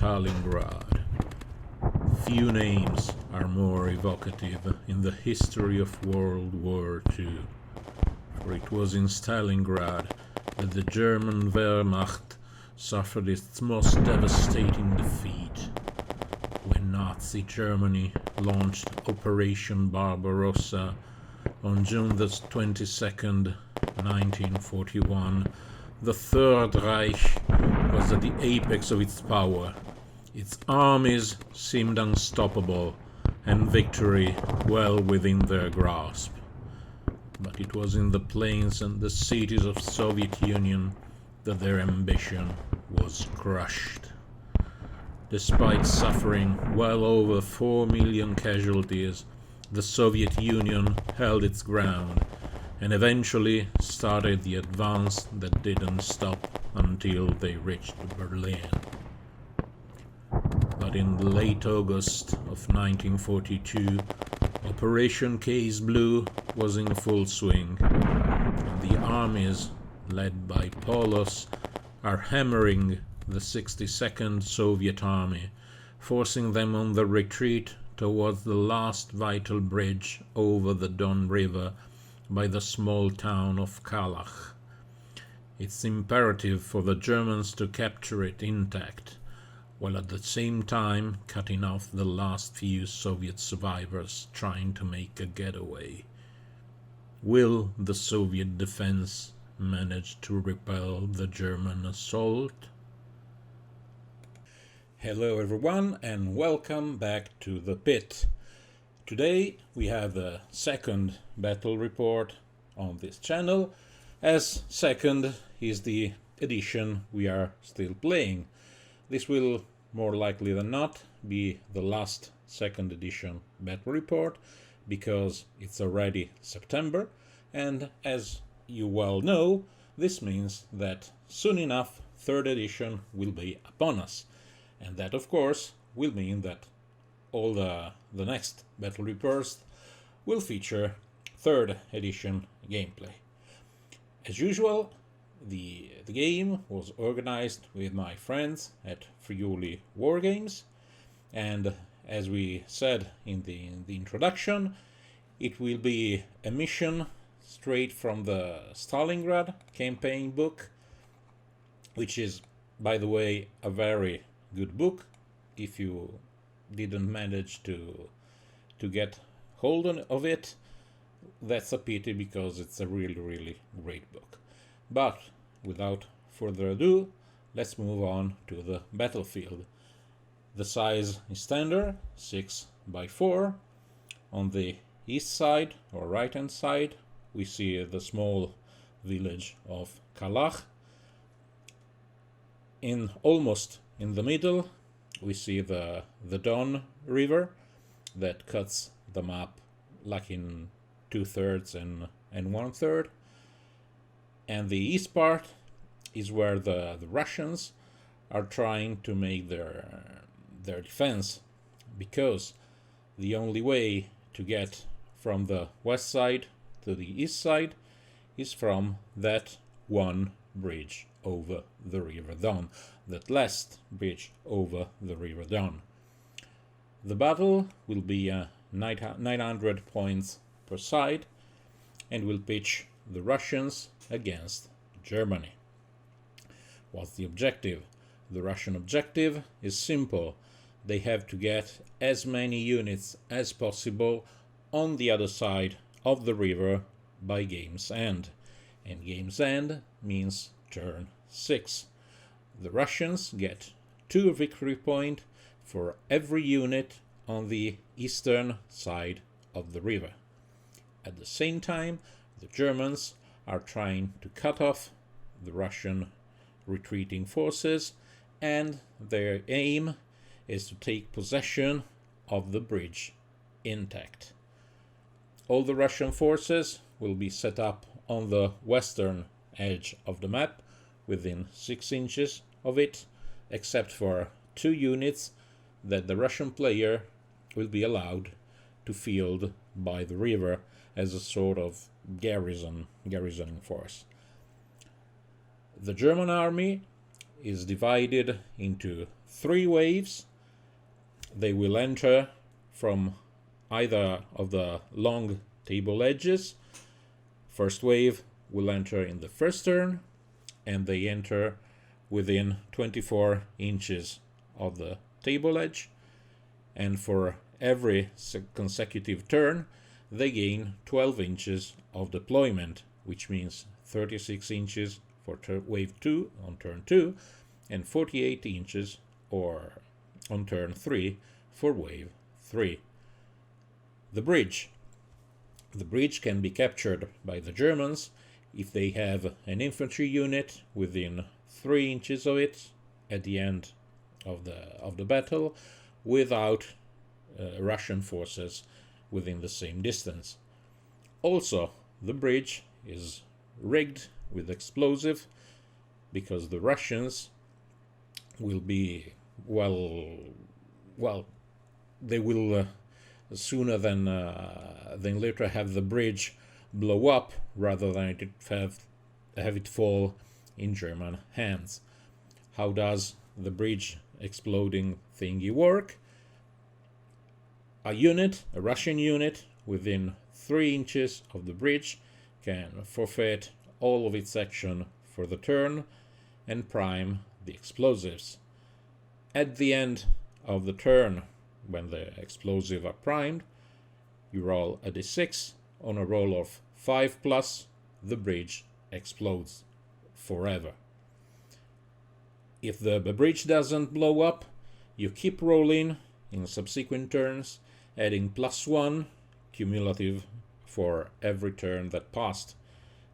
Stalingrad. Few names are more evocative in the history of World War II, for it was in Stalingrad that the German Wehrmacht suffered its most devastating defeat, when Nazi Germany launched Operation Barbarossa on June the 22nd, 1941. The Third Reich was at the apex of its power. Its armies seemed unstoppable, and victory well within their grasp. But it was in the plains and the cities of Soviet Union that their ambition was crushed. Despite suffering well over 4 million casualties, the Soviet Union held its ground and eventually started the advance that didn't stop until they reached Berlin. But in late August of 1942, Operation Case Blue was in full swing, and the armies, led by Polos, are hammering the 62nd Soviet Army, forcing them on the retreat towards the last vital bridge over the Don River by the small town of Kalach. It's imperative for the Germans to capture it intact, while at the same time cutting off the last few Soviet survivors trying to make a getaway. Will the Soviet defense manage to repel the German assault? Hello everyone, and welcome back to the pit. Today we have the second battle report on this channel, as second is the edition we are still playing. This will more likely than not be the last second edition battle report, because it's already September, and as you well know, this means that soon enough third edition will be upon us, and that of course will mean that all the next battle reports will feature third edition gameplay. As usual, the game was organized with my friends at Friuli Wargames, and as we said in the introduction, it will be a mission straight from the Stalingrad campaign book, which is, by the way, a very good book. If you didn't manage to get hold of it, that's a pity, because it's a really great book. But without further ado, let's move on to the battlefield. The size is standard, 6x4. On the east side or right hand side we see the small village of Kalach. Almost in the middle we see the Don River that cuts the map like in 2/3 and 1/3. And the east part is where the Russians are trying to make their defense, because the only way to get from the west side to the east side is from that one bridge over the River Don, that last bridge over the River Don. The battle will be 900 points per side, and will pitch the Russians against Germany. What's the objective? The Russian objective is simple. They have to get as many units as possible on the other side of the river by game's end. And game's end means turn 6. The Russians get 2 victory points for every unit on the eastern side of the river. At the same time, the Germans are trying to cut off the Russian retreating forces, and their aim is to take possession of the bridge intact. All the Russian forces will be set up on the western edge of the map, within 6 inches of it, except for 2 units that the Russian player will be allowed to field by the river as a sort of garrisoning force. The German army is divided into 3 waves. They will enter from either of the long table edges. First wave will enter in the first turn, and they enter within 24 inches of the table edge. And for every consecutive turn, they gain 12 inches of deployment, which means 36 inches for wave 2 on turn 2, and 48 inches or on turn 3 for wave 3. The bridge. The bridge can be captured by the Germans if they have an infantry unit within 3 inches of it at the end of the battle, without Russian forces within the same distance. Also, the bridge is rigged with explosive, because the Russians will be they will sooner than later have the bridge blow up rather than have it fall in German hands. How does the bridge exploding thingy work? A Russian unit within 3 inches of the bridge can forfeit all of its action for the turn and prime the explosives. At the end of the turn, when the explosives are primed, you roll a d6. On a roll of 5+, the bridge explodes forever. If the bridge doesn't blow up, you keep rolling in subsequent turns, adding +1 cumulative for every turn that passed.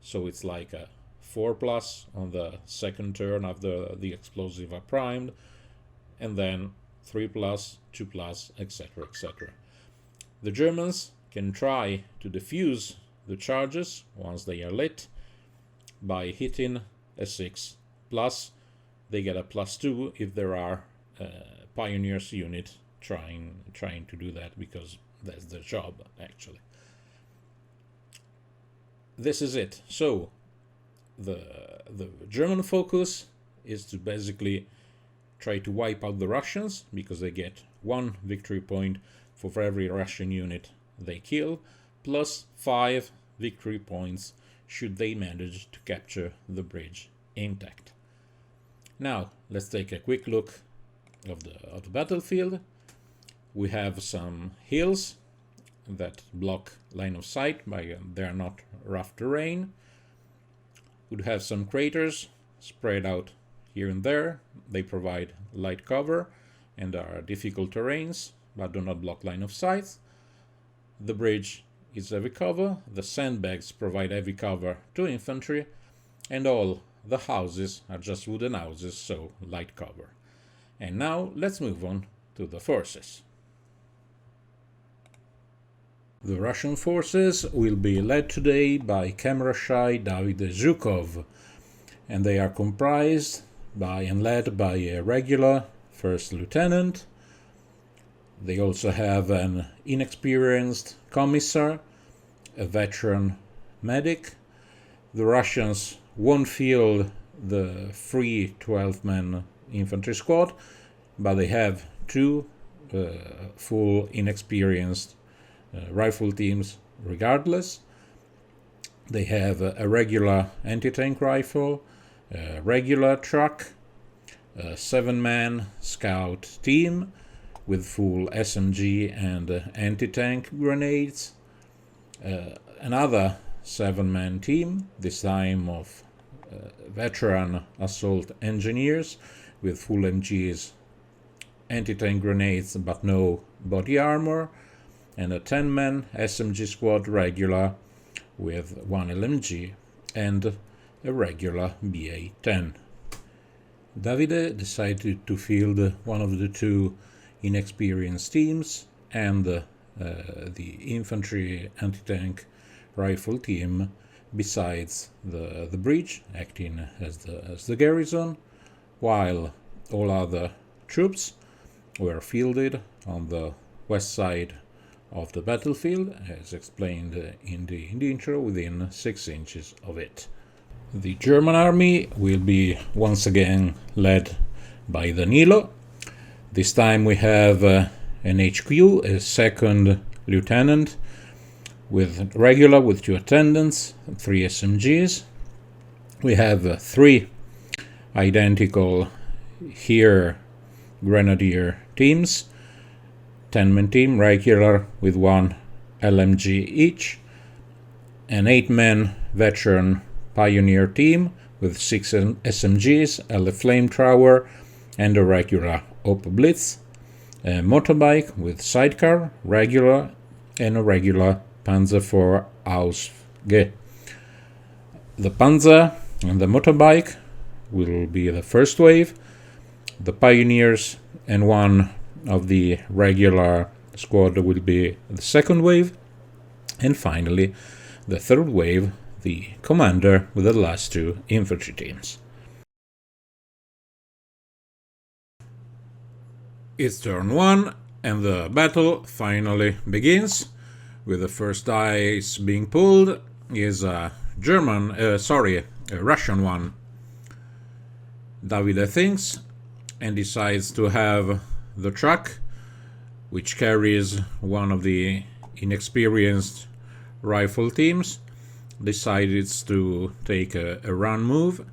So it's like a 4+ on the second turn after the explosive are primed, and then 3+, 2+, etc., etc. The Germans can try to defuse the charges once they are lit by hitting a 6+. They get a +2 if there are Pioneers unit trying to do that, because that's their job, actually. This is it. So the German focus is to basically try to wipe out the Russians, because they get 1 victory point for every Russian unit they kill, plus 5 victory points should they manage to capture the bridge intact. Now, let's take a quick look of the battlefield. We have some hills that block line of sight, by they are not rough terrain. We'd have some craters spread out here and there. They provide light cover and are difficult terrains, but do not block line of sight. The bridge is heavy cover, the sandbags provide heavy cover to infantry, and all the houses are just wooden houses, so light cover. And now let's move on to the forces. The Russian forces will be led today by camera-shy David Zhukov, and they are comprised by and led by a regular first lieutenant. They also have an inexperienced commissar, a veteran medic. The Russians won't field the free 12-man infantry squad, but they have 2 full inexperienced rifle teams regardless. They have a regular anti-tank rifle, a regular truck, a 7-man scout team with full SMG and anti-tank grenades, another 7-man team, this time of veteran assault engineers with full MGs, anti-tank grenades but no body armor, and a 10-man SMG squad regular with 1 LMG and a regular BA-10. Davide decided to field one of the 2 inexperienced teams and the infantry anti-tank rifle team besides the bridge, acting as the garrison, while all other troops were fielded on the west side of the battlefield, as explained in the intro, within 6 inches of it. The German army will be once again led by Danilo, This time we have an HQ, a second lieutenant, with regular with 2 attendants, 3 SMGs. We have 3 identical here grenadier teams, 10-man team, regular with 1 LMG each, an 8-man veteran pioneer team with 6 SMGs, a flamethrower, and a regular Op Blitz, a motorbike with sidecar, regular, and a regular Panzer IV Ausf-G. The Panzer and the motorbike will be the first wave, the pioneers and 1 of the regular squad will be the second wave, and finally the third wave, the commander with the last 2 infantry teams. It's turn 1 and the battle finally begins, with the first dice being pulled is a Russian one. Davide thinks and decides to have the truck, which carries one of the inexperienced rifle teams, decides to take a run move.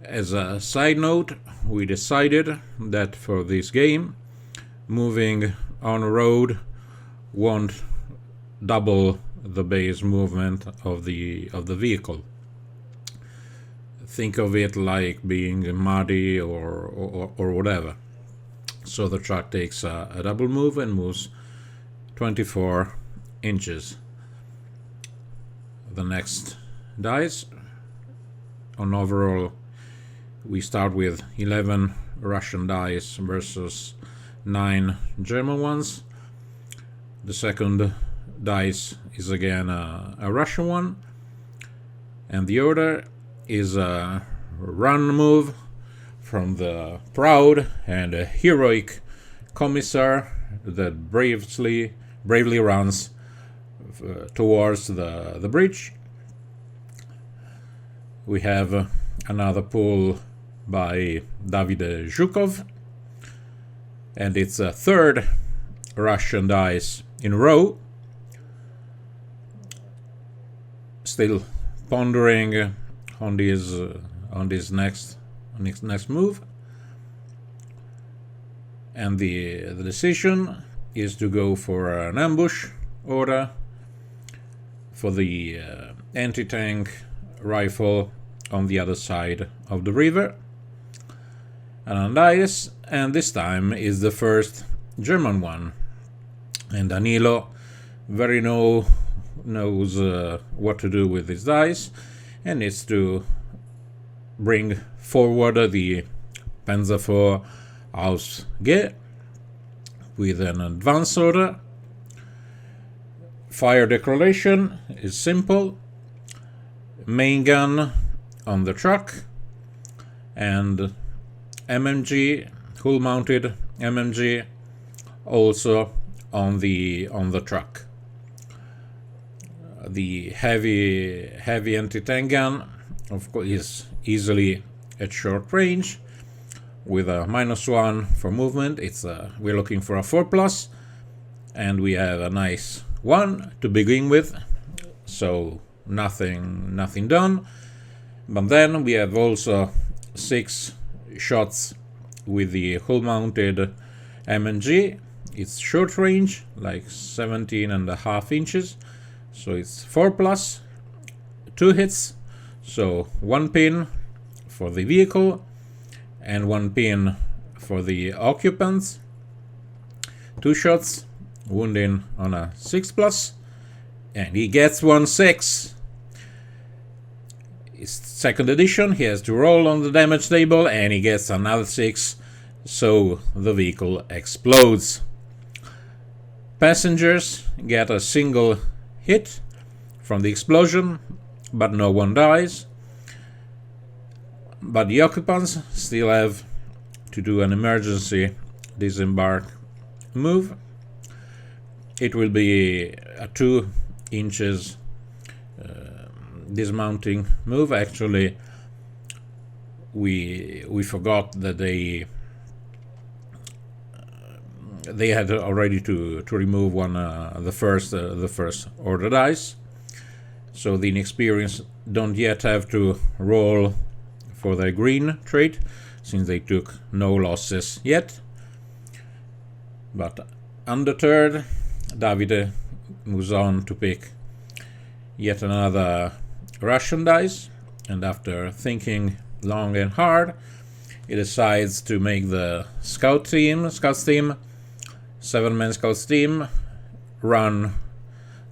As a side note, we decided that for this game, moving on a road won't double the base movement of the vehicle. Think of it like being muddy or whatever. So the truck takes a double move and moves 24 inches. The next dice on overall, we start with 11 Russian dice versus 9 German ones. The second dice is again a Russian one, and the order is a run move from the proud and heroic commissar that bravely runs towards the bridge. We have another pull by Davide Zhukov, and it's a third Russian dice in a row. Still pondering on this next move, and the decision is to go for an ambush order for the anti-tank rifle on the other side of the river. And this time is the first German one, and Danilo very knows what to do with his dice, and needs to bring forward the Panzer IV Ausf-G with an advance order. Fire declaration is simple: main gun on the truck and MMG, hull-mounted MMG, also on the truck. The heavy anti-tank gun, of course, is easily at short range with a -1 for movement. We're looking for a 4+, and we have a nice 1 to begin with, so nothing done. But then we have also 6 shots with the hull-mounted MNG. It's short range, like 17.5 inches, so it's 4+, 2 hits, so 1 pin for the vehicle and 1 pin for the occupants. 2 shots, wounding on a 6+, and he gets 1/6. It's second edition, he has to roll on the damage table, and he gets another 6, so the vehicle explodes. Passengers get a single hit from the explosion, but no one dies. But the occupants still have to do an emergency disembark move. It will be a 2 inches dismounting move. Actually, we forgot that they they had already to remove one the first order dice, so the inexperienced don't yet have to roll for their green trait, since they took no losses yet. But undeterred, Davide moves on to pick yet another Russian dice, and after thinking long and hard, he decides to make the scouts team, 7-man scouts team, run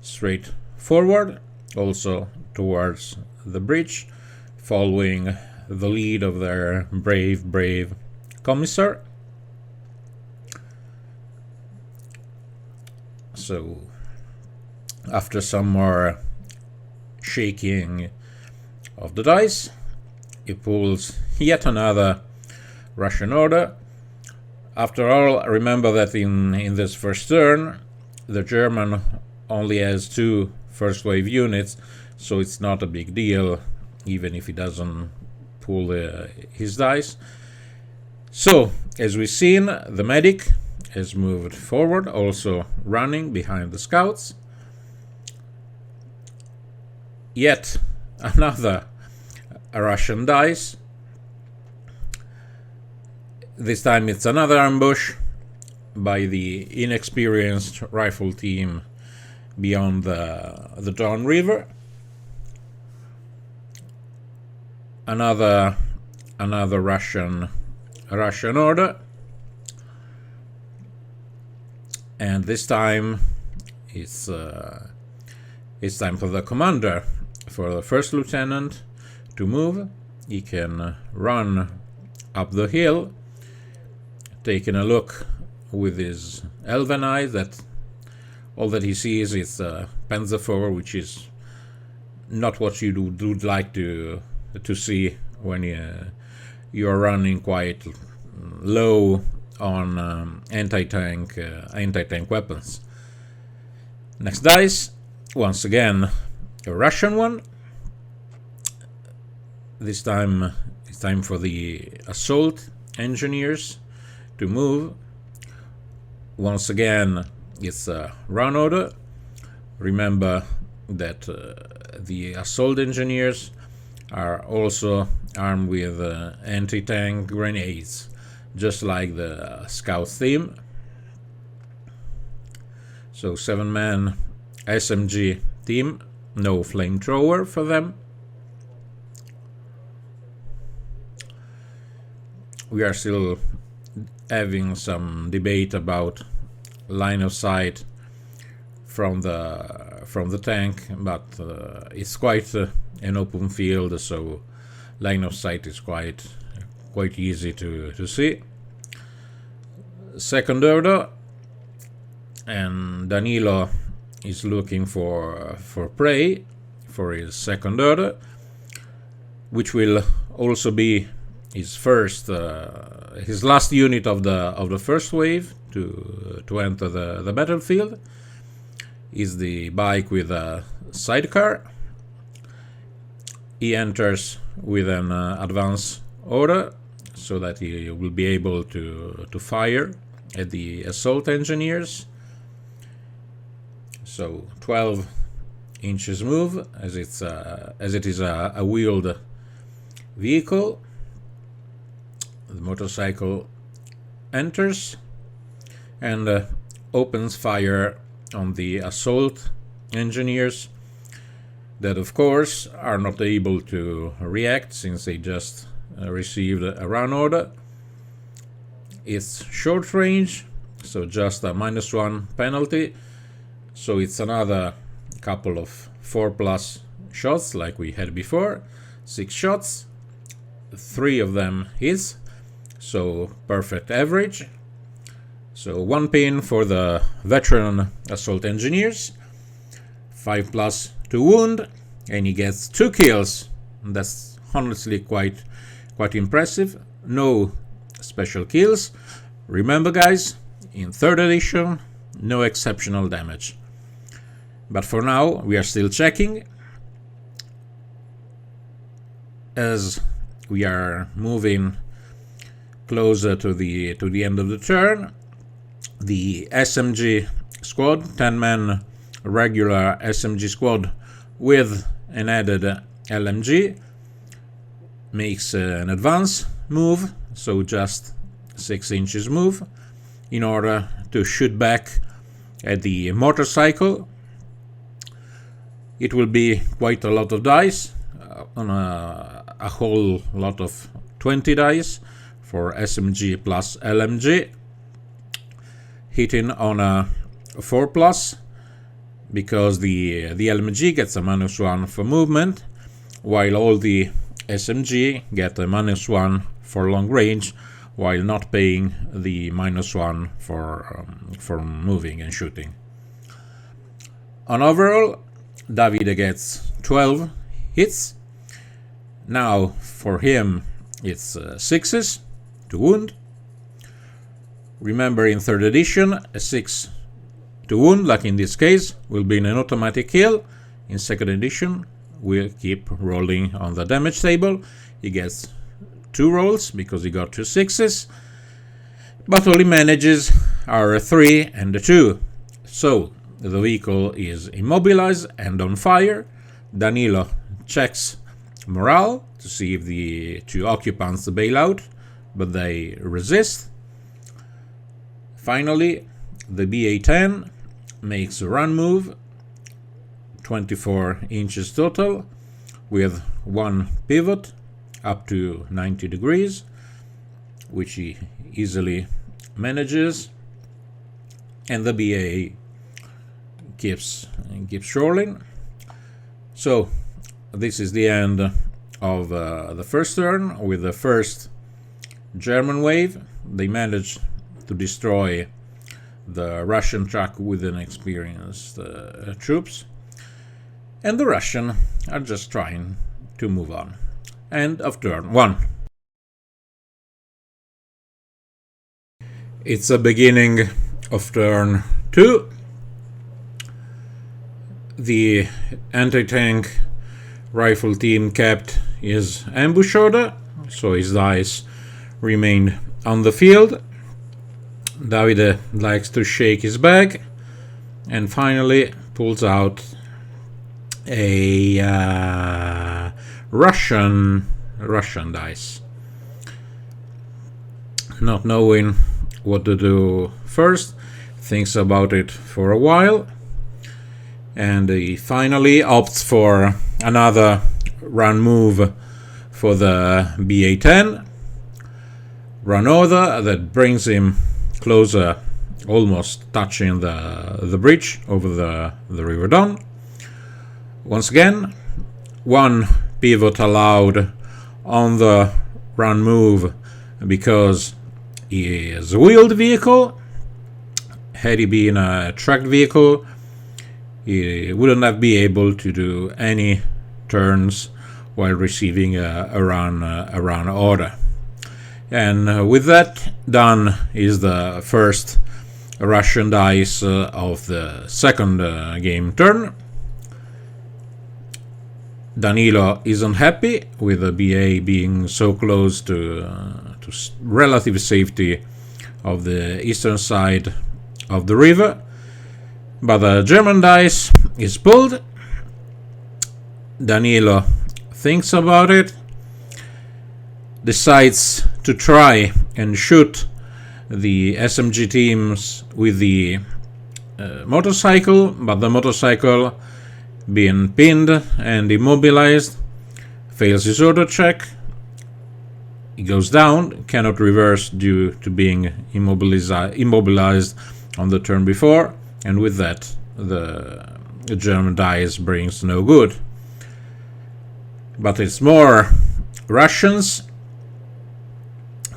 straight forward, also towards the bridge, following the lead of their brave commissar. So, after some more shaking of the dice, he pulls yet another Russian order. After all, remember that in this first turn, the German only has 2 first wave units, so it's not a big deal, even if he doesn't pull his dice. So, as we've seen, the medic has moved forward, also running behind the scouts. Yet another Russian dice. This time it's another ambush by the inexperienced rifle team beyond the Don River. Another Russian order, and this time it's time for the commander, for the first lieutenant, to move. He can run up the hill, taking a look with his elven eyes that all that he sees is Panzer IV, which is not what you would like to see when you are running quite low on anti-tank weapons. Next dice, once again a Russian one. This time it's time for the assault engineers to move. Once again it's a run order. Remember that the assault engineers are also armed with anti-tank grenades, just like the Scouts team. So 7-man SMG team, no flamethrower for them. We are still having some debate about line of sight from the tank, but it's quite an open field, so line of sight is quite easy to see. Second order, and Danilo is looking for prey for his second order, which will also be his last unit of the first wave to enter the battlefield. Is the bike with a sidecar. He enters with an advance order so that he will be able to fire at the assault engineers. So 12 inches move, as it is a wheeled vehicle. The motorcycle enters and opens fire on the assault engineers, that of course are not able to react since they just received a run order. It's short range, so just a -1 penalty, so it's another couple of 4+ shots like we had before. 6 shots, 3 of them hits, so perfect average. So 1 pin for the veteran assault engineers, 5+ to wound, and he gets 2 kills. That's honestly quite impressive. No special kills. Remember guys, in 3rd edition, no exceptional damage. But for now, we are still checking. As we are moving closer to the end of the turn, the SMG squad, 10-man regular SMG squad with an added LMG, makes an advance move, so just 6 inches move, in order to shoot back at the motorcycle. It will be quite a lot of dice, on a whole lot of 20 dice for SMG plus LMG, hitting on a 4+, because the LMG gets a -1 for movement, while all the SMG get a -1 for long range, while not paying the -1 for moving and shooting. On overall, Davide gets 12 hits. Now for him it's 6s to wound. Remember, in 3rd edition, a 6 to wound, like in this case, will be an automatic kill. In 2nd edition, we'll keep rolling on the damage table. He gets 2 rolls because he got 2 6s, but all he manages are a 3 and a 2. So the vehicle is immobilized and on fire. Danilo checks morale to see if the 2 occupants bail out, but they resist. Finally, the BA-10 makes a run move, 24 inches total, with 1 pivot up to 90 degrees, which he easily manages, and the BA keeps rolling. So this is the end of the first turn. With the first German wave, they managed to destroy the Russian truck with inexperienced troops, and the Russian are just trying to move on. End of turn 1. It's the beginning of turn 2. The anti-tank rifle team kept his ambush order, so his dice remained on the field. Davide likes to shake his bag and finally pulls out a Russian dice. Not knowing what to do first, thinks about it for a while, and he finally opts for another run move for the BA-10. Run order that brings him closer, almost touching the bridge over the River Don. Once again, 1 pivot allowed on the run move because he is a wheeled vehicle. Had he been a tracked vehicle, he wouldn't have been able to do any turns while receiving a run order. And with that done is the first Russian dice of the second game turn. Danilo is unhappy with the BA being so close to relative safety of the eastern side of the river, but the German dice is pulled. Danilo thinks about it, decides to try and shoot the SMG teams with the motorcycle, but the motorcycle, being pinned and immobilized, fails his auto check. He goes down, cannot reverse due to being immobilized on the turn before, and with that the German dice brings no good. But it's more Russians.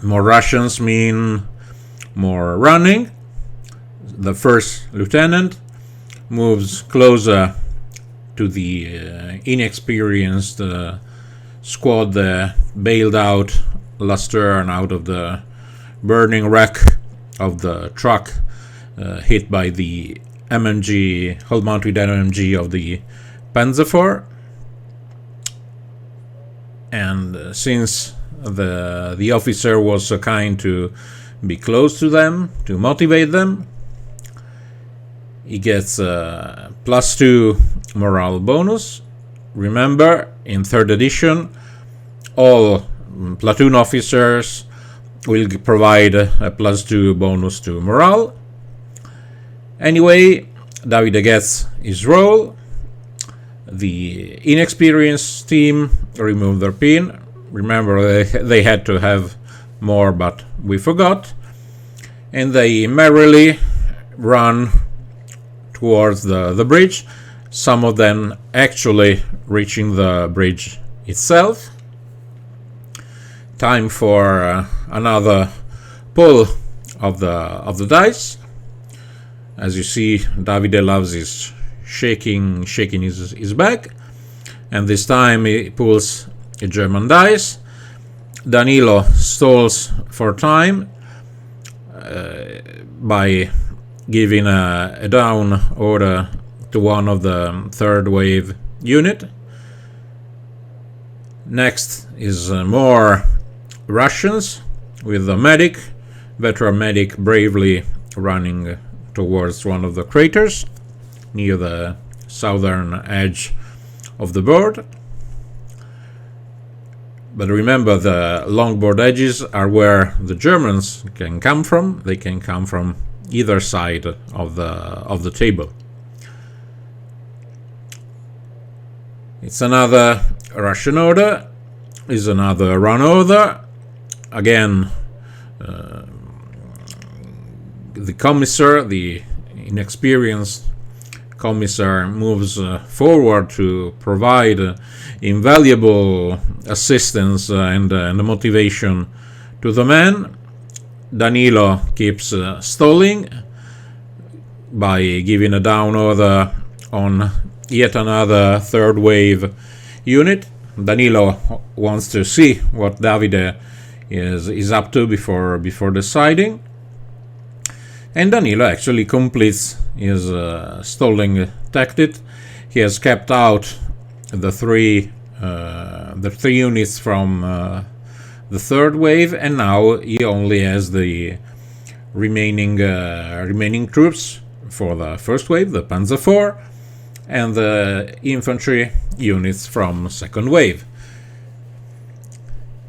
More Russians mean more running. The first lieutenant moves closer to the inexperienced squad that bailed out last turn out of the burning wreck of the truck hit by the MMG, hull-mounted MMG of the Panzer IV. And since the officer was so kind to be close to them, to motivate them. He gets a +2 morale bonus. Remember, in 3rd edition, all platoon officers will provide a +2 bonus to morale. Anyway, Davide gets his roll. The inexperienced team remove their pin. Remember, they had to have more, but we forgot. And they merrily run towards the bridge, some of them actually reaching the bridge itself. Time for another pull of the dice. As you see, Davide loves his shaking his bag, and this time he pulls a German dice. Danilo stalls for time by giving a down order to one of the 3rd wave unit. Next is more Russians, with the veteran medic bravely running towards one of the craters near the southern edge of the board. But remember, the longboard edges are where the Germans can come from. They can come from either side of the table. It's another Russian order. Is another run order. Again, the commissar, the inexperienced commissar, moves forward to provide invaluable assistance and motivation to the men. Danilo keeps stalling by giving a down order on yet another 3rd wave unit. Danilo wants to see what Davide is up to before deciding. And Danilo actually completes his stalling tactic. He has kept out the three units from the 3rd wave, and now he only has the remaining troops for the 1st wave, the Panzer IV, and the infantry units from 2nd wave.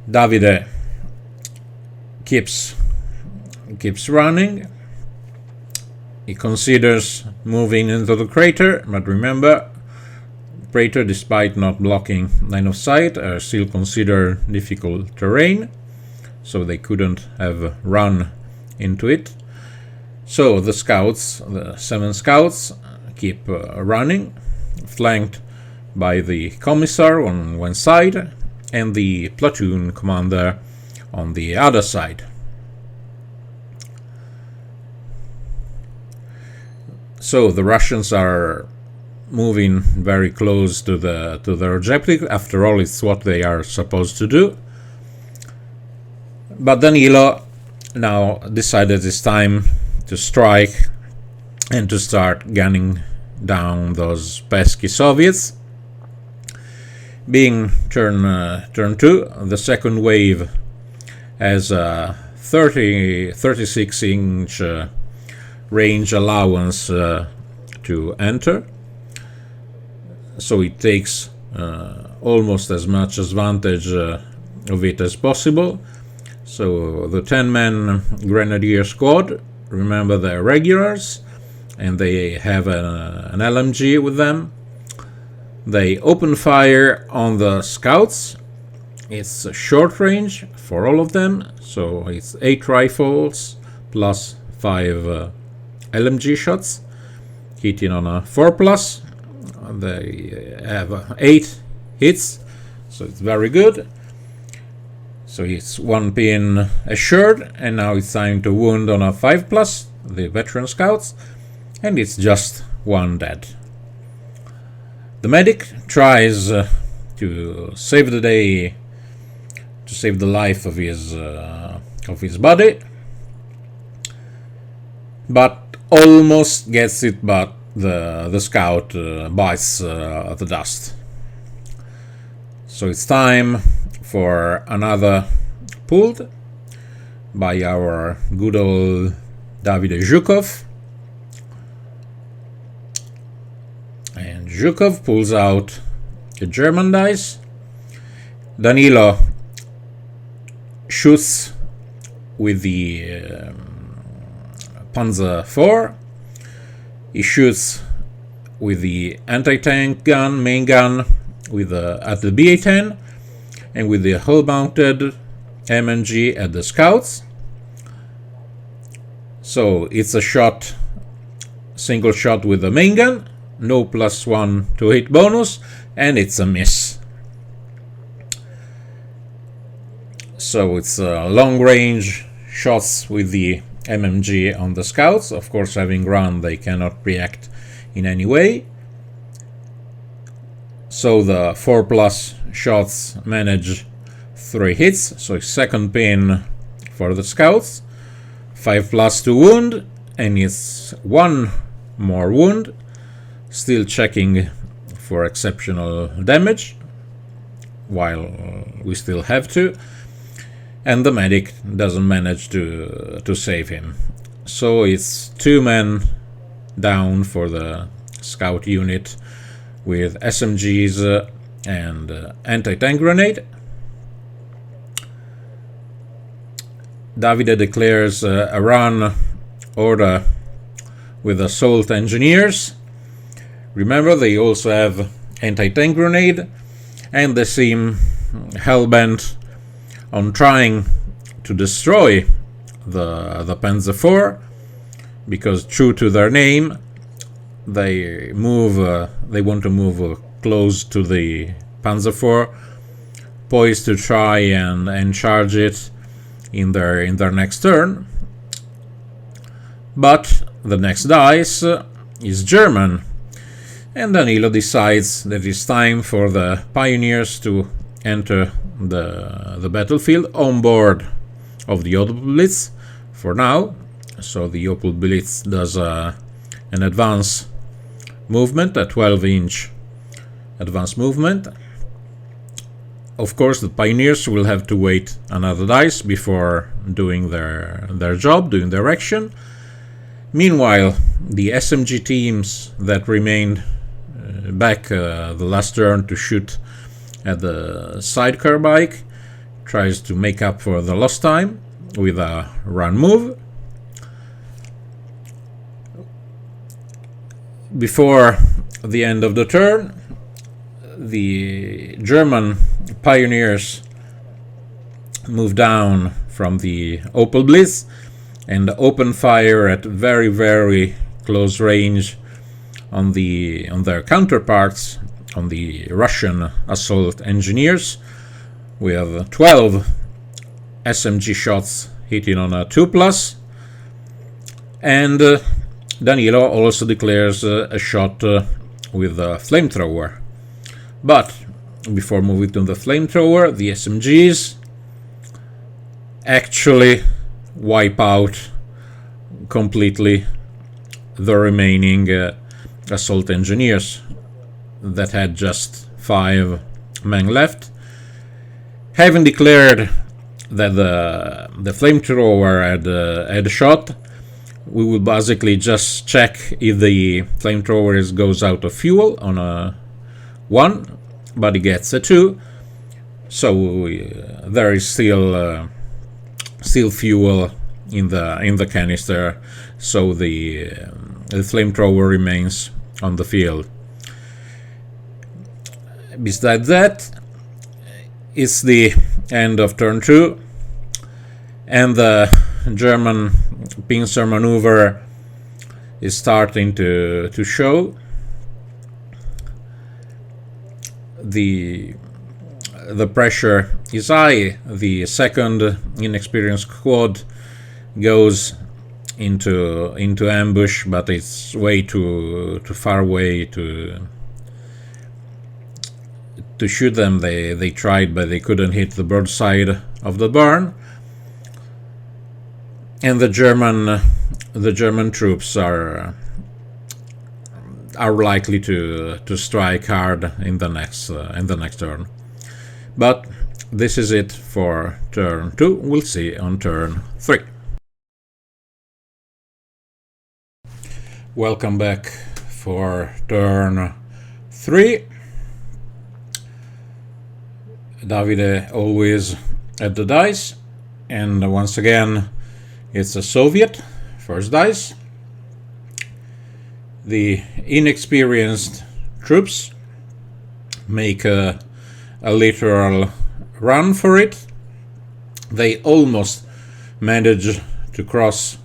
Davide keeps running. He considers moving into the crater, but remember, crater, despite not blocking line of sight, are still considered difficult terrain, so they couldn't have run into it. So the 7 scouts, keep running, flanked by the commissar on one side and the platoon commander on the other side. So the Russians are moving very close to their objective. After all, it's what they are supposed to do. But Danilo now decided it's time to strike and to start gunning down those pesky Soviets. Being turn 2, the 2nd wave has a 36-inch range allowance to enter, so it takes almost as much advantage of it as possible. So the 10-man grenadier squad, remember, they're regulars and they have an LMG with them. They open fire on the scouts. It's a short range for all of them, so it's 8 rifles plus 5 LMG shots, hitting on a 4+. They have 8 hits, so it's very good. So it's 1 pin assured, and now it's time to wound on a 5+, the veteran scouts, and it's just 1 dead. The medic tries to save the day, to save the life of his buddy, but almost gets it, but the scout bites the dust. So it's time for another pulled. by our good old Davide Zhukov. And Zhukov pulls out a German dice. Danilo shoots with the Panzer IV. He shoots with the anti-tank gun, main gun, with at the BA-10, and with the hull-mounted MNG at the scouts. So it's a shot, single shot with the main gun, no +1 to hit bonus, and it's a miss. So it's long-range shots with the MMG on the scouts. Of course, having run, they cannot react in any way. So the 4+ shots manage 3 hits, so second pin for the scouts, 5+ to wound, and it's 1 more wound, still checking for exceptional damage, while we still have to, and the medic doesn't manage to save him. So it's 2 men down for the scout unit with SMGs and anti-tank grenade. Davide declares a run order with assault engineers. Remember, they also have anti-tank grenade, and they seem hell-bent on trying to destroy the Panzer IV, because true to their name, they want to move close to the Panzer IV, poised to try and charge it in their next turn. But the next dice is German, and Danilo decides that it's time for the pioneers to enter the battlefield on board of the Opel Blitz for now. So the Opel Blitz does an advance movement, a 12-inch advance movement. Of course, the pioneers will have to wait another dice before doing their job, doing their action. Meanwhile, the SMG teams that remained back the last turn to shoot at the sidecar bike tries to make up for the lost time with a run move. Before the end of the turn, the German pioneers move down from the Opel Blitz and open fire at very, very close range on their counterparts, on the Russian assault engineers. We have 12 SMG shots hitting on a 2+, and Danilo also declares a shot with a flamethrower. But before moving to the flamethrower, the SMGs actually wipe out completely the remaining assault engineers that had just 5 men left. Having declared that the flamethrower had a shot, we will basically just check if the flamethrower goes out of fuel on a 1, but it gets a 2, so there is still fuel in the canister, so the flamethrower remains on the field. Besides that, it's the end of turn 2, and the German pincer maneuver is starting to show. The pressure is high. The second inexperienced squad goes into ambush, but it's way too far away to shoot them. They tried, but they couldn't hit the bird side of the barn. And the German troops are likely to strike hard in the next turn. But this is it for turn 2. We'll see on turn 3. Welcome back for turn 3. Davide always at the dice, and once again it's a Soviet first dice. The inexperienced troops make a literal run for it. They almost manage to cross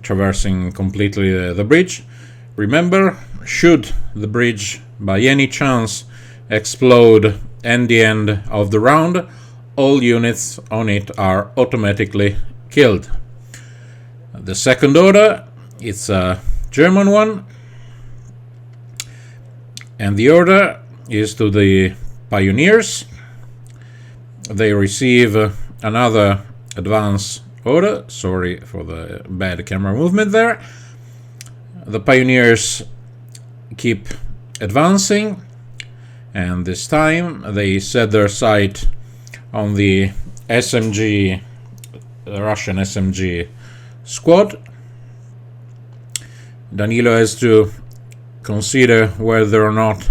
traversing completely the bridge. Remember, should the bridge by any chance explode at the end of the round, all units on it are automatically killed. The second order, it's a German one, and the order is to the pioneers. They receive another advance order. Sorry for the bad camera movement there. The pioneers keep advancing, and this time they set their sight on the SMG, the Russian SMG squad. Danilo has to consider whether or not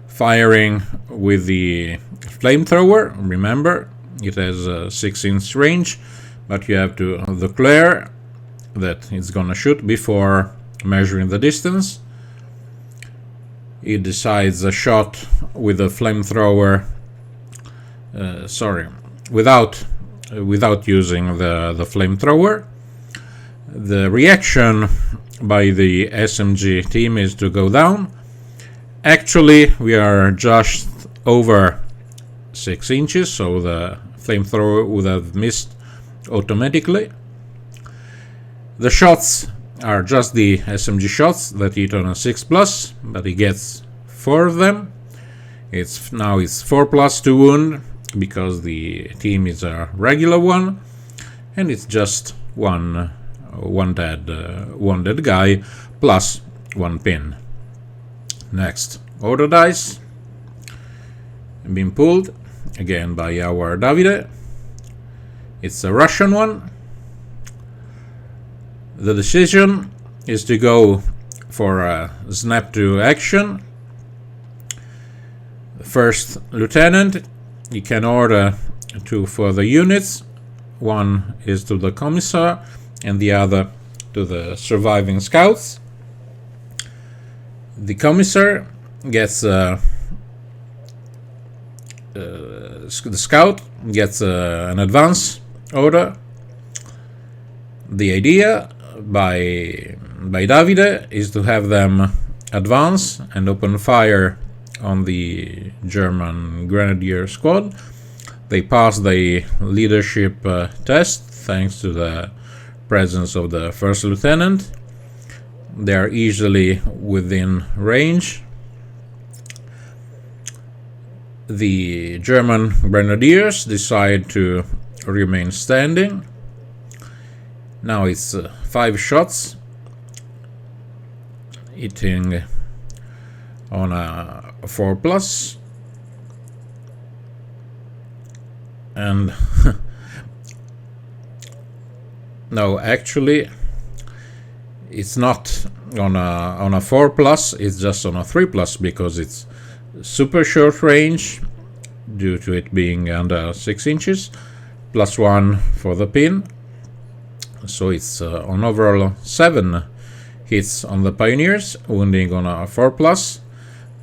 firing with the flamethrower. Remember, it has a 6-inch range, but you have to declare that it's gonna shoot before measuring the distance. He decides a shot with a flamethrower, without using the flamethrower. The reaction by the SMG team is to go down. Actually, we are just over 6 inches, so the flamethrower would have missed automatically. The shots are just the SMG shots that hit on a 6+, but he gets 4 of them. It's 4+ to wound because the team is a regular one, and it's just one dead guy plus 1 pin. Next, order dice being pulled again by our Davide. It's a Russian one. The decision is to go for a snap to action. The first lieutenant, he can order 2 further units. One is to the commissar and the other to the surviving scouts. The commissar gets the scout gets an advance order. The idea by Davide is to have them advance and open fire on the German grenadier squad. They pass the leadership test thanks to the presence of the first lieutenant. They are easily within range. The German grenadiers decide to remain standing. Now it's 5 shots hitting on a 4+, and no, actually it's not on a 4+, it's just on a 3+, because it's super short range due to it being under 6 inches, +1 for the pin. So it's on overall 7 hits on the pioneers, wounding on a 4+.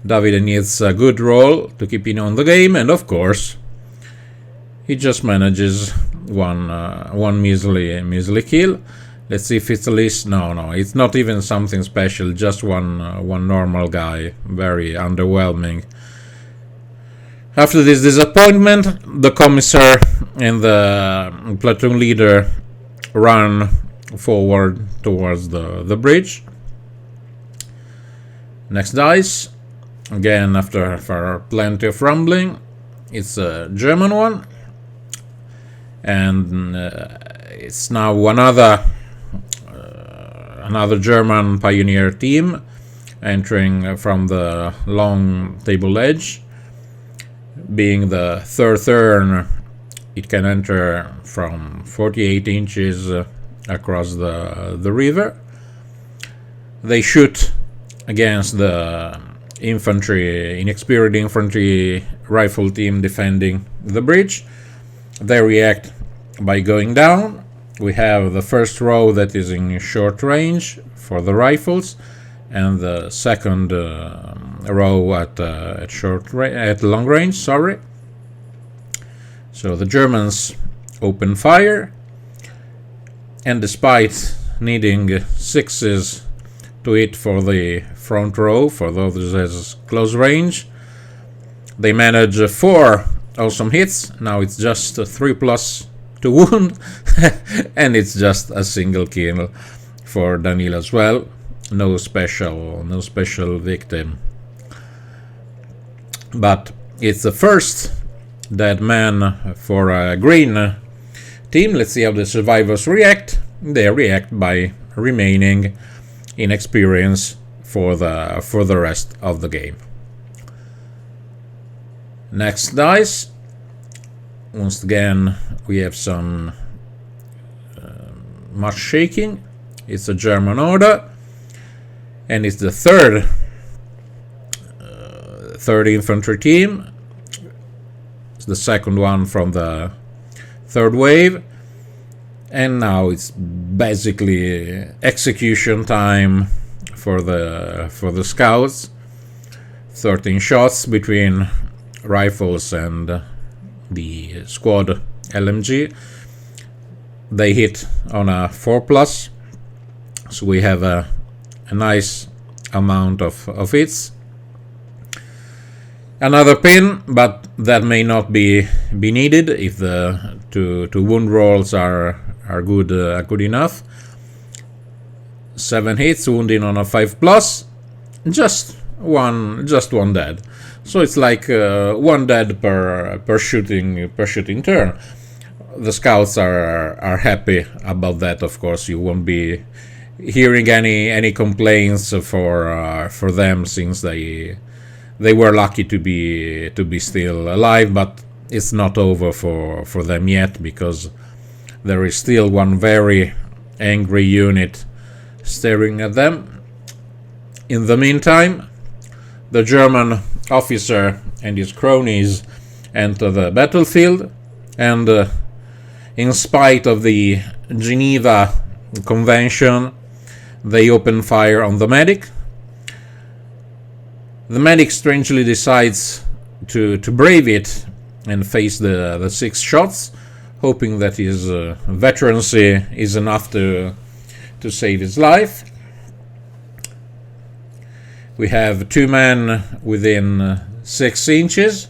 Davide needs a good roll to keep in on the game, and of course he just manages one measly kill. Let's see if it's a list. No, it's not even something special, just one normal guy. Very underwhelming. After this disappointment, the commissar and the platoon leader run forward towards the bridge. Next dice, again after plenty of rumbling, it's a German one, and it's now another German pioneer team entering from the long table edge. being the third turn, it can enter from 48 inches across the river. They shoot against the inexperienced infantry rifle team defending the bridge. They react by going down. We have the first row that is in short range for the rifles, and the second row at long range. Sorry. So the Germans open fire, and despite needing 6s to hit for the front row, for those as close range, they manage 4 awesome hits. Now it's just 3+ to wound, and it's just a single kill for Danilo as well. No special victim. But it's the first dead man for a green team. Let's see how the survivors react. They react by remaining in experience for the rest of the game. Next dice. Once again, we have some much shaking. It's a German order, and it's the third infantry team. It's the second one from the third wave, and now it's basically execution time for the scouts. 13 shots between rifles and the squad LMG. They hit on a 4+, so we have a nice amount of hits. Another pin, but that may not be needed if the two wound rolls are good enough. 7 hits, wounding on a 5+, just one dead. So it's like 1 dead per shooting turn. The scouts are happy about that. Of course, you won't be hearing any complaints for them, since they were lucky to be still alive. But it's not over for them yet, because there is still one very angry unit staring at them. In the meantime, the German officer and his cronies enter the battlefield, and in spite of the Geneva Convention, they open fire on the medic. The medic strangely decides to brave it and face the 6 shots, hoping that his veterancy is enough to save his life. We have 2 men within 6 inches,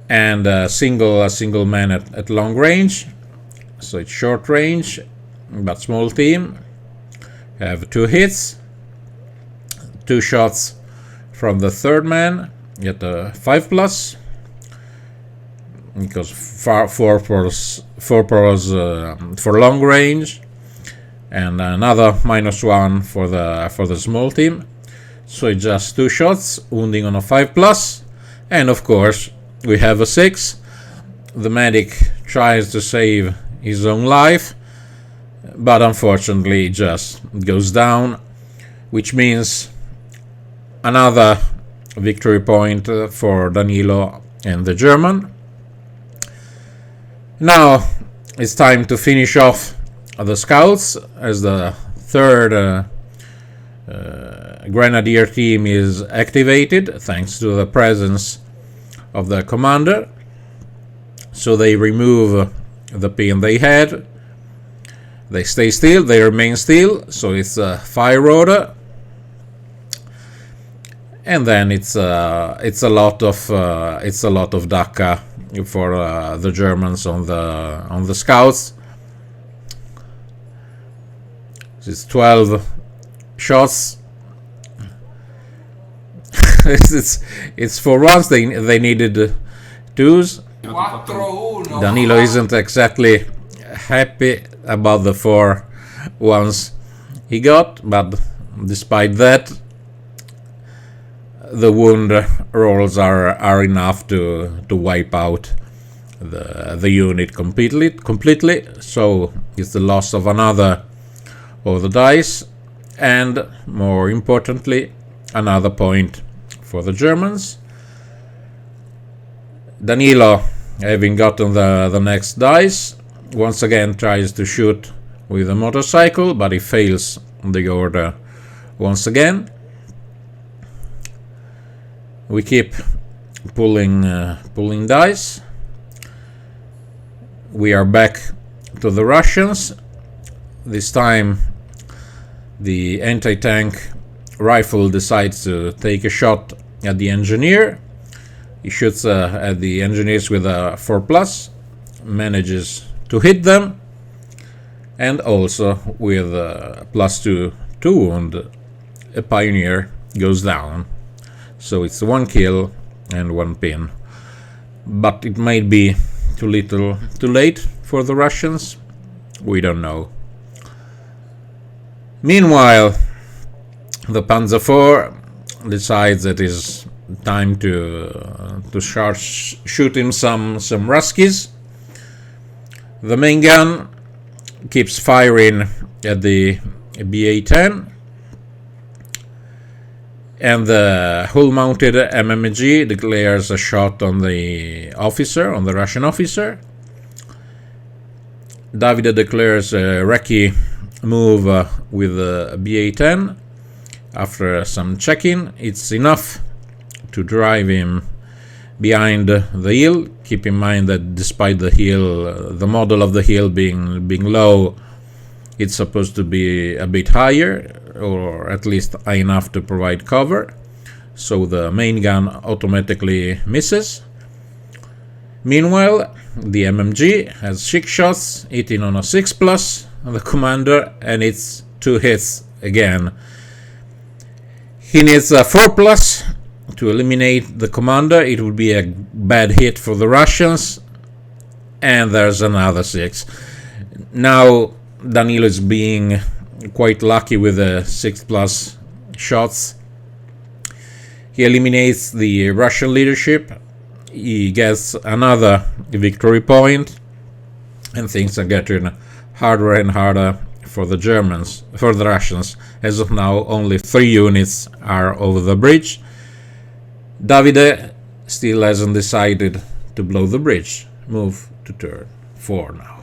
and a single man at long range. So it's short range, but small team. Have 2 hits, 2 shots from the third man, get a 5+, because 4 for long range, and another -1 for the small team. So it's just 2 shots, wounding on a 5+, and of course we have a 6. The medic tries to save his own life, but unfortunately it just goes down, which means another victory point for Danilo and the German. Now it's time to finish off the scouts, as the third grenadier team is activated thanks to the presence of the commander. So they remove the pin they had. They stay still, they remain still, so it's a fire order. And then it's a lot of Daka for the Germans on the scouts. It's 12 shots. it's for once they needed 2s. Danilo isn't exactly happy about the 4 ones he got, but despite that, the wound rolls are enough to wipe out the unit completely. So it's the loss of another of the dice, and more importantly, another point for the Germans. Danilo, having gotten the next dice, once again tries to shoot with a motorcycle, but he fails the order once again. We keep pulling dice. We are back to the Russians. This time the anti-tank rifle decides to take a shot at the engineer. He shoots at the engineers with a 4+, manages to hit them, and also with a +2 wound, a pioneer goes down. So it's 1 kill and 1 pin. But it might be too late for the Russians. We don't know. Meanwhile, the Panzer IV decides that it's time to start shooting some Ruskies. The main gun keeps firing at the BA-10, and the hull-mounted MMG declares a shot on the Russian officer. Davide declares a recce move with the BA-10. After some checking, it's enough to drive him behind the hill. Keep in mind that despite the hill, the model of the hill being low, it's supposed to be a bit higher, or at least high enough to provide cover. So the main gun automatically misses. Meanwhile, the MMG has 6 shots, hitting on a 6+ on the commander, and it's 2 hits again. He needs a 4+ to eliminate the commander. It would be a bad hit for the Russians, and there's another 6. Now Danilo is being quite lucky with the 6+ shots. He eliminates the Russian leadership. He gets another victory point, and things are getting harder and harder for the Russians. As of now, only 3 units are over the bridge. Davide still hasn't decided to blow the bridge. Move to turn 4 now.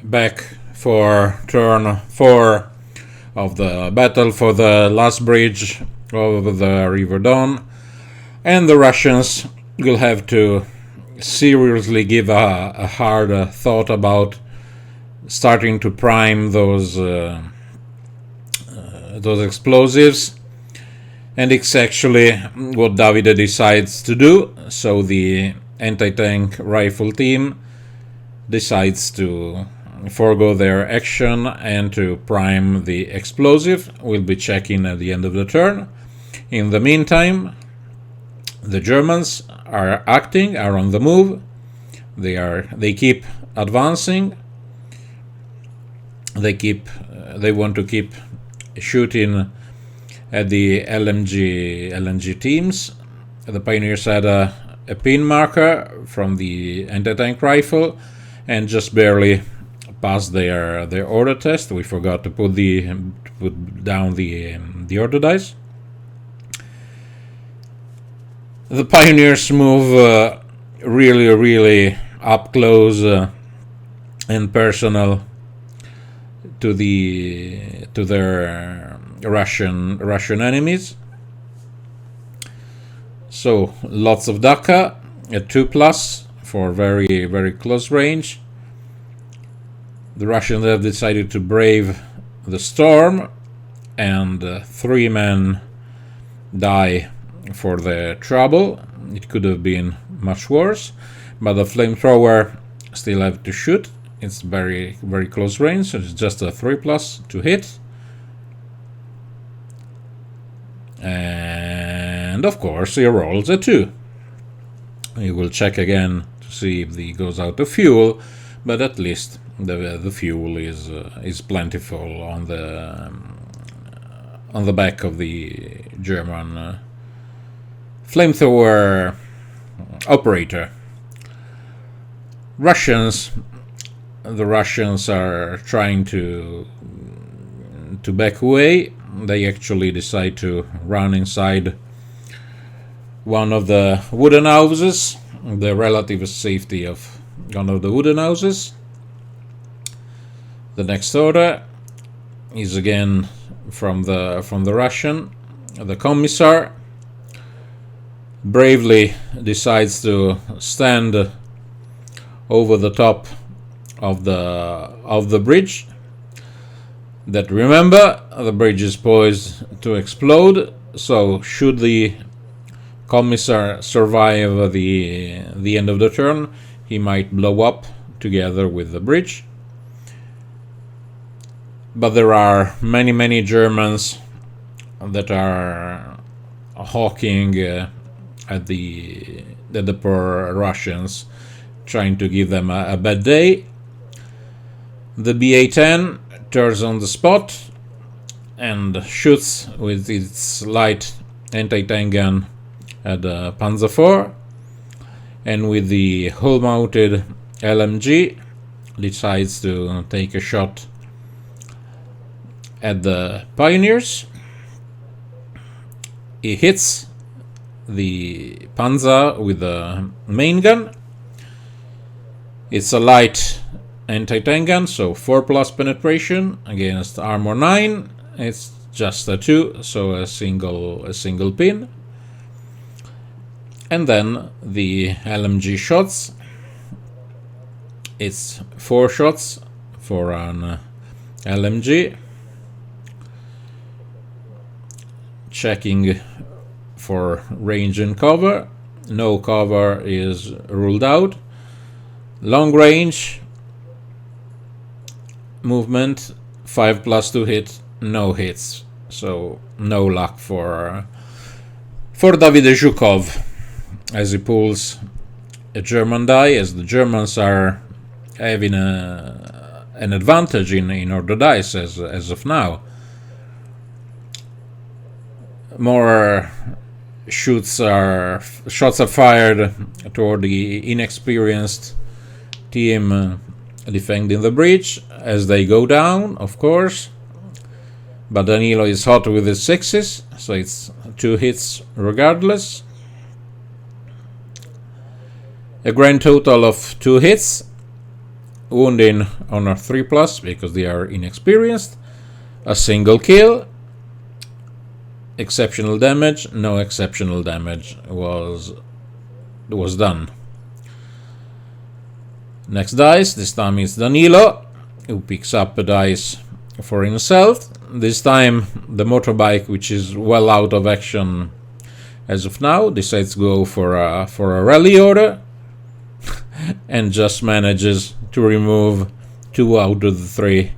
Back for turn 4 of the battle for the last bridge over the River Don, and the Russians will have to seriously give a hard thought about starting to prime those explosives, and it's actually what Davide decides to do. So the anti-tank rifle team decides to forego their action and to prime the explosive. We'll be checking at the end of the turn. In the meantime, the Germans are on the move. They keep advancing. They want to keep shooting at the LNG teams. The pioneers had a pin marker from the anti-tank rifle and just barely passed their order test. We forgot to put down the order dice. The pioneers move really up close and personal to their Russian enemies. So lots of Daka at 2+ for very close range. The Russians have decided to brave the storm, and 3 men die for the trouble. It could have been much worse, but the flamethrower still have to shoot. It's very close range, so it's just a 3+ to hit. And of course he rolls a 2. We will check again to see if he goes out of fuel, but at least the fuel is plentiful on the back of the German flamethrower operator. The Russians are trying to back away. They actually decide to run inside one of the wooden houses, the relative safety of one of the wooden houses. The next order is again from the Russian. The commissar bravely decides to stand over the top of the bridge. That, remember, the bridge is poised to explode, so should the commissar survive the end of the turn, he might blow up together with the bridge. But there are many Germans that are hawking at the poor Russians, trying to give them a bad day. The BA-10 turns on the spot and shoots with its light anti-tank gun at the Panzer IV, and with the hull-mounted LMG decides to take a shot at the Pioneers. He hits the Panzer with the main gun. It's a light anti-tank gun, so 4+ penetration against armor 9. It's just a 2, so a single pin. And then the LMG shots. It's 4 shots for an LMG. Checking for range and cover. No cover is ruled out. Long range movement, 5+2 hit, no hits. So no luck for David Zhukov as he pulls a German die, as the Germans are having an advantage in order dice as of now. More shots are fired toward the inexperienced team defending the bridge as they go down, of course. But Danilo is hot with his 6s, so it's 2 hits regardless. A grand total of 2 hits, wounding on a 3+, because they are inexperienced. A single kill. Exceptional damage. No exceptional damage was done. Next dice, this time it's Danilo, who picks up a dice for himself. This time the motorbike, which is well out of action as of now, decides to go for a rally order and just manages to remove 2 out of the 3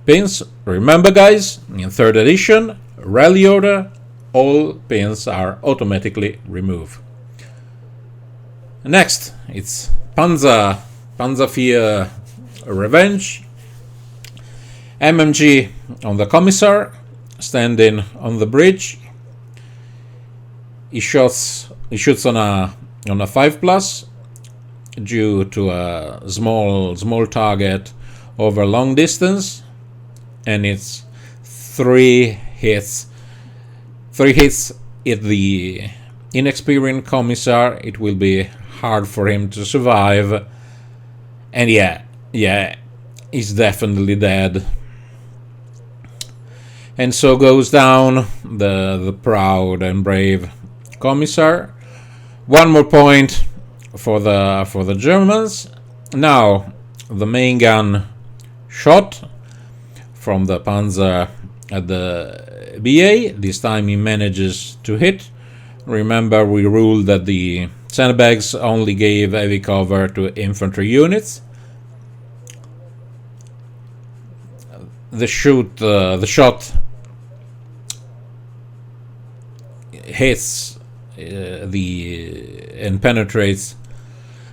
pins. Remember, guys, in 3rd edition, rally order, all pins are automatically removed. Next, it's Panzer IV Revenge. MMG on the commissar, standing on the bridge. He shoots on a 5+, due to a small target over long distance, and it's 3 hits. 3 hits at the inexperienced commissar. It will be hard for him to survive, and yeah, he's definitely dead. And so goes down the proud and brave commissar. 1 more point for the Germans. Now the main gun shot from the Panzer at the BA. This time he manages to hit. Remember, we ruled that the sandbags only gave heavy cover to infantry units. The shot hits and penetrates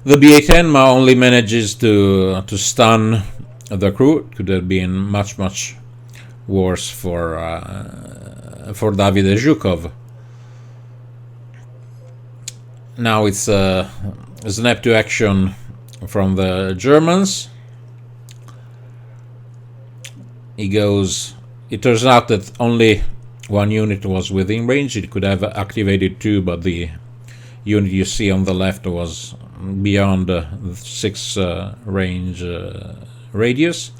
the BA-10, but only manages to stun the crew. It could have been much worse for David Zhukov. Now it's a snap to action from the Germans. It turns out that only one unit was within range. It could have activated two, but the unit you see on the left was beyond 6 range radius.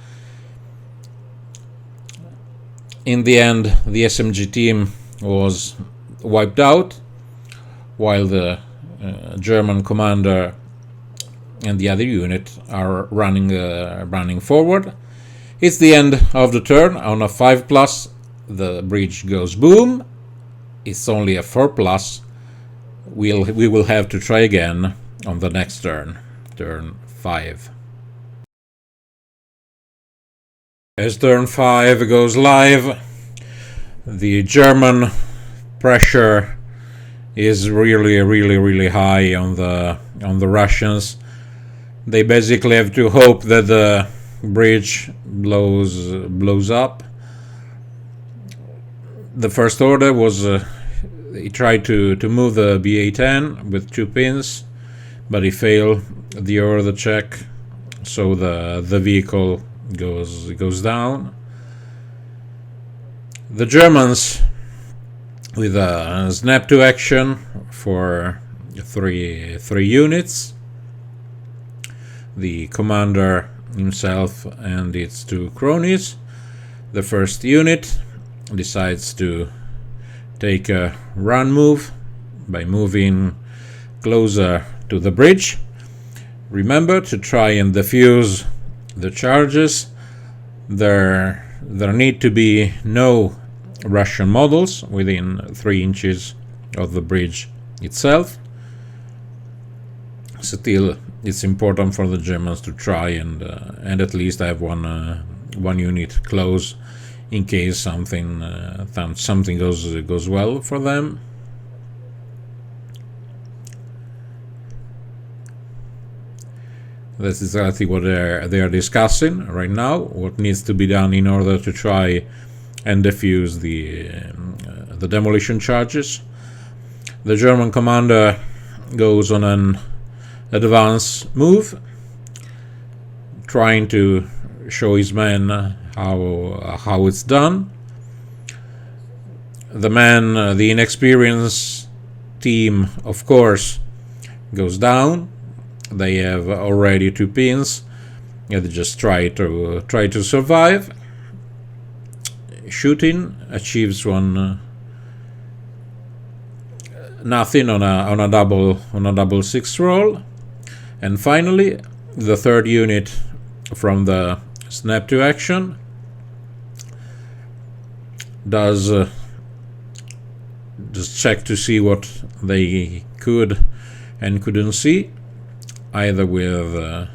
In the end, the SMG team was wiped out, while the German commander and the other unit are running forward. It's the end of the turn. On a 5+, the bridge goes boom. It's only a 4+. We will have to try again on the next turn, turn 5. As turn 5 goes live, the German pressure is really high on the Russians. They basically have to hope that the bridge blows up. The first order was he tried to move the BA-10 with 2 pins, but he failed the order check, so the vehicle goes down. The Germans, with a snap to action for three units, the commander himself and its 2 cronies. The first unit decides to take a run move by moving closer to the bridge. Remember to try and defuse the charges. There need to be no Russian models within 3 inches of the bridge itself. Still, it's important for the Germans to try and at least have one unit close in case something goes well for them. That's exactly what they are discussing right now. What needs to be done in order to try and defuse the demolition charges. The German commander goes on an advance move, trying to show his men how it's done. The inexperienced team, of course, goes down. They have already 2 pins, and they just try to survive. Shooting achieves nothing on a double 6 roll, and finally the third unit from the snap to action does just check to see what they could and couldn't see, either with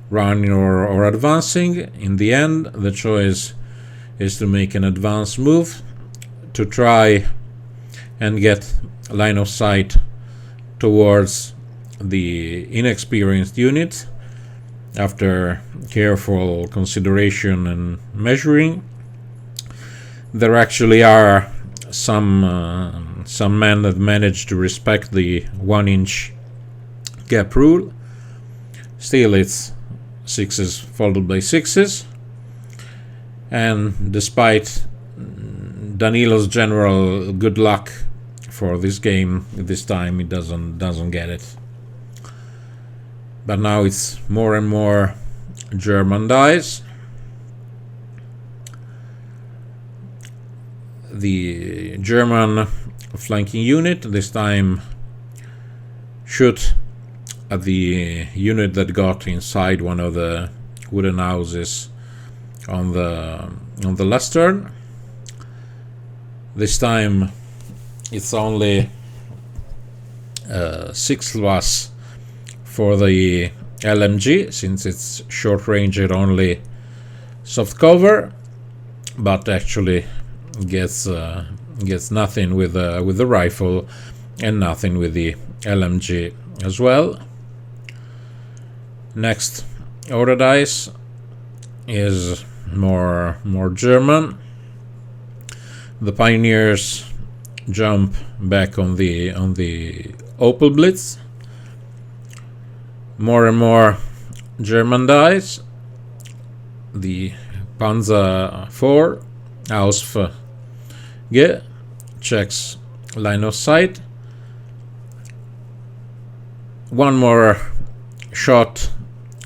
running or advancing. In the end, the choice is to make an advance move to try and get line of sight towards the inexperienced unit. After careful consideration and measuring, there actually are some men that manage to respect the 1-inch gap rule. Still, it's 6s followed by 6s, and despite Danilo's general good luck for this game, this time he doesn't get it. But now it's more and more German dies. The German flanking unit this time shoot at the unit that got inside one of the wooden houses on the last turn. This time it's only 6+ for the LMG, since it's short range. It only soft cover, but actually gets nothing with the rifle and nothing with the LMG as well. Next order dice is more German. the pioneers jump back on the Opel Blitz. More and more German dies. The Panzer IV Ausf G checks line of sight. One more shot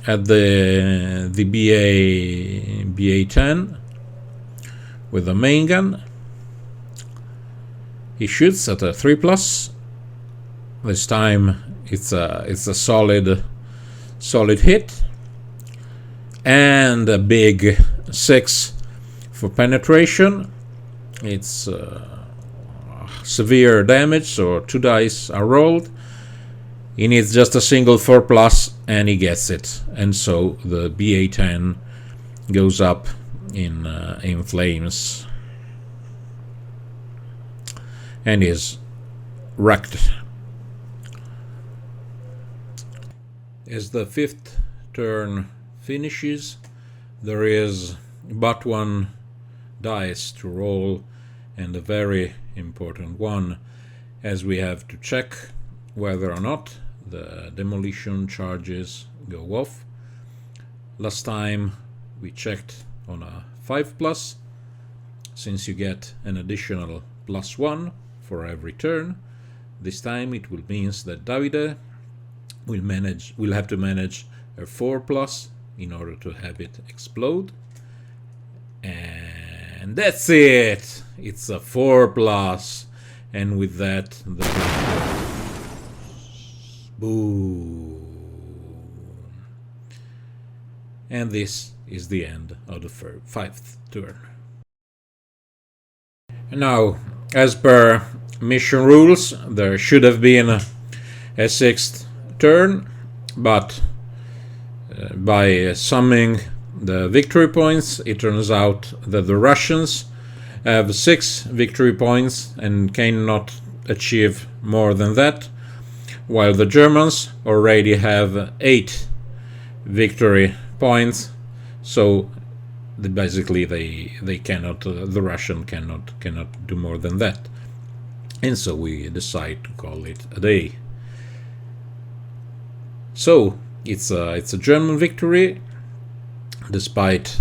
at the BA-10 with a main gun. He shoots at a 3+. This time it's a solid hit, and a big 6 for penetration. It's severe damage, so 2 dice are rolled. He needs just a single 4+, and he gets it, and so the BA-10 goes up in flames and is wrecked. As the 5th turn finishes, there is but 1 dice to roll, and a very important one, as we have to check whether or not the demolition charges go off. Last time we checked on a 5+. Since you get an additional +1 for every turn, this time it will mean that Davide will have to manage a 4+ in order to have it explode. And that's it! It's a 4+, and with that the boom. And this is the end of the 5th turn. Now, as per mission rules, there should have been a 6th turn, but by summing the victory points, it turns out that the Russians have 6 victory points and cannot achieve more than that, while the Germans already have 8 victory points. So basically they cannot, the Russian cannot do more than that, and so we decide to call it a day. So it's a German victory, despite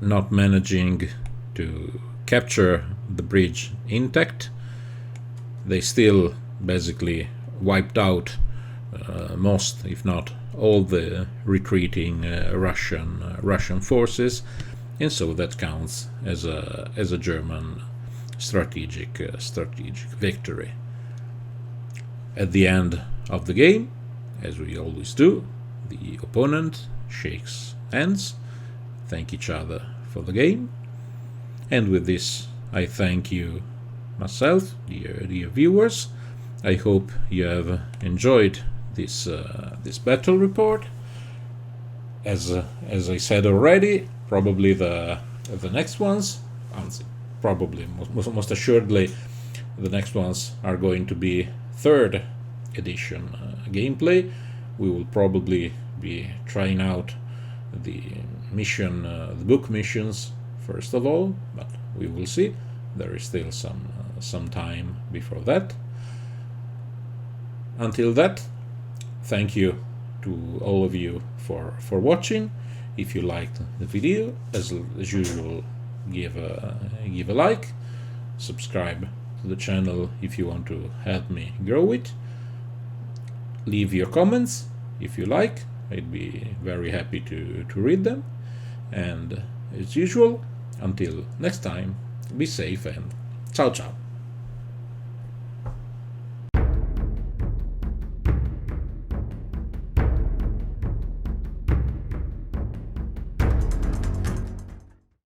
not managing to capture the bridge intact. They still basically wiped out most, if not all, the retreating Russian forces, and so that counts as a German strategic victory. At the end of the game, as we always do, the opponent shakes hands, thank each other for the game, and with this I thank you myself, dear viewers. I hope you have enjoyed this battle report. As I said already, probably the next ones, probably most assuredly, the next ones are going to be 3rd edition gameplay. We will probably be trying out the book missions first of all, but we will see. There is still some time before that. Until that, thank you to all of you for watching. If you liked the video, as usual, give a like, subscribe to the channel if you want to help me grow it. Leave your comments if you like. I'd be very happy to read them. And as usual, until next time, be safe and ciao ciao.